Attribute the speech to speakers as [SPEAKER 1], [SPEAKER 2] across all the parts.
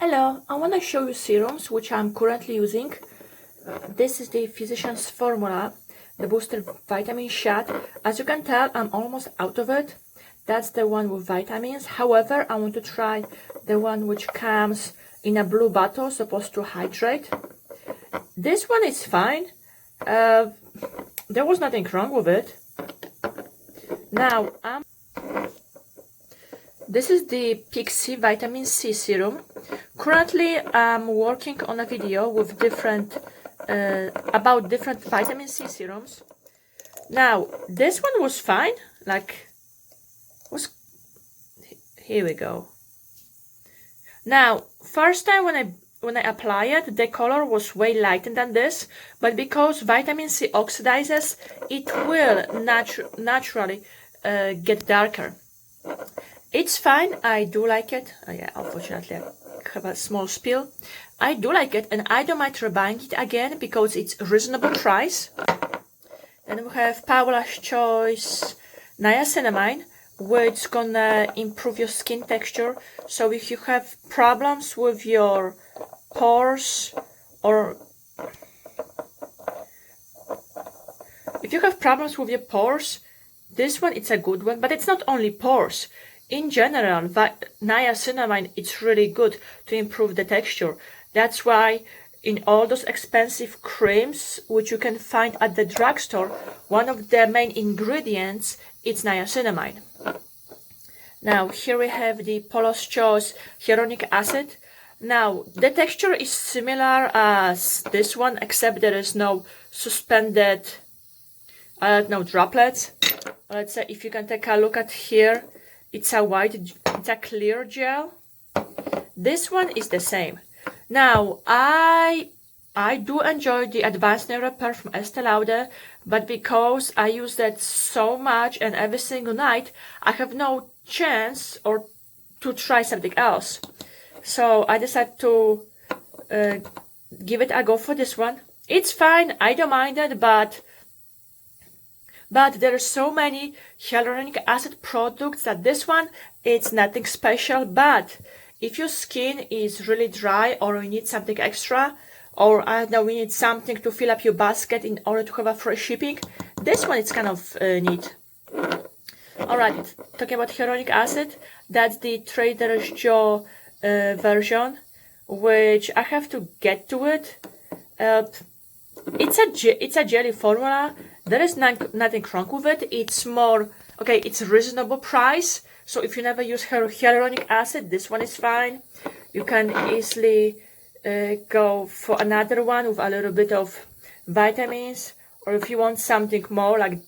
[SPEAKER 1] Hello, I want to show you serums which I'm currently using. This is the Physician's Formula, the booster vitamin shot. As you can tell, I'm almost out of it. That's the one with vitamins. However, I want to try the one which comes in a blue bottle, supposed to hydrate. This one is fine. There was nothing wrong with it. Now, this is the Pixie Vitamin C Serum. Currently, I'm working on a video with about different vitamin C serums. Now, this one was fine. Here we go. Now, first time when I apply it, the color was way lighter than this, but because vitamin C oxidizes, it will naturally get darker. It's fine. I do like it. Oh yeah, unfortunately I have a small spill. I do like it, and I don't mind rebuying it again because it's a reasonable price. Then we have Paula's Choice niacinamide, which gonna improve your skin texture. So if you have problems with your pores, or if you have problems with your pores, this one it's a good one. But it's not only pores. In general, niacinamide it's really good to improve the texture. That's why in all those expensive creams which you can find at the drugstore, one of the main ingredients is niacinamide. Now here we have the Paula's Choice hyaluronic acid. Now the texture is similar as this one, except there is no suspended no droplets. Let's say if you can take a look at here, it's a clear gel. This one is the same. Now, I do enjoy the Advanced Nail Repair from Estee Lauder, but because I use that so much and every single night, I have no chance or to try something else. So I decided to give it a go for this one. It's fine, I don't mind it, but there are so many hyaluronic acid products that this one, it's nothing special. But if your skin is really dry, or you need something extra, or I don't know, we need something to fill up your basket in order to have a free shipping, this one is kind of neat. Alright, talking about hyaluronic acid, that's the Trader Joe version, which I have to get to it. It's a jelly formula. There is nothing wrong with it. It's more, okay, it's a reasonable price. So if you never use hyaluronic acid, this one is fine. You can easily go for another one with a little bit of vitamins. Or if you want something more, like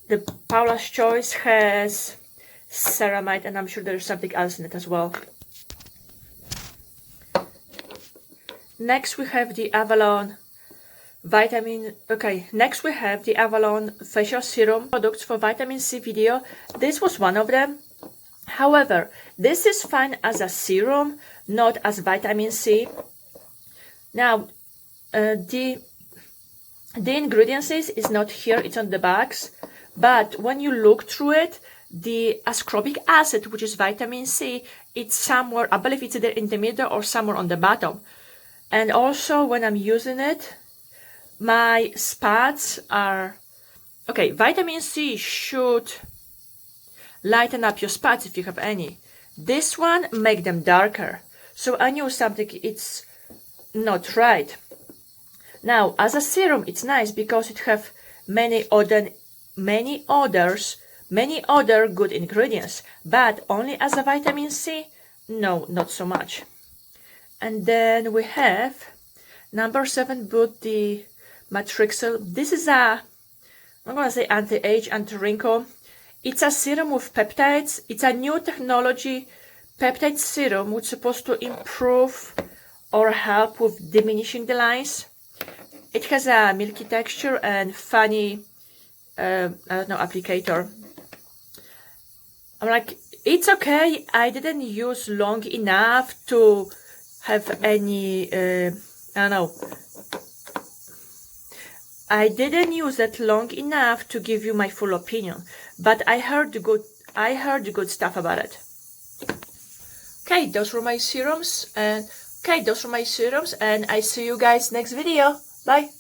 [SPEAKER 1] the Paula's Choice has ceramide, and I'm sure there's something else in it as well. Next we have the Avalon next we have the Avalon facial serum products for vitamin C video. This was one of them. However, this is fine as a serum, not as vitamin C. Now, the ingredients is not here, it's on the box. But when you look through it, the ascorbic acid, which is vitamin C, it's somewhere, I believe it's either in the middle or somewhere on the bottom. And also when I'm using it, my spots are okay. Vitamin C should lighten up your spots if you have any. This one make them darker. So I knew something it's not right. Now as a serum it's nice because it have many other good ingredients, but only as a vitamin C, no, not so much. And then we have number 7 boot, the Matrixel. This is I'm gonna say anti-age, anti-wrinkle. It's a serum with peptides. It's a new technology peptide serum which is supposed to improve or help with diminishing the lines. It has a milky texture and funny, I don't know, applicator. I'm like, it's okay. I didn't use long enough to have any, I don't know, I didn't use it long enough to give you my full opinion, but I heard good stuff about it. Okay, those were my serums, and Okay, those are my serums, and I see you guys next video. Bye!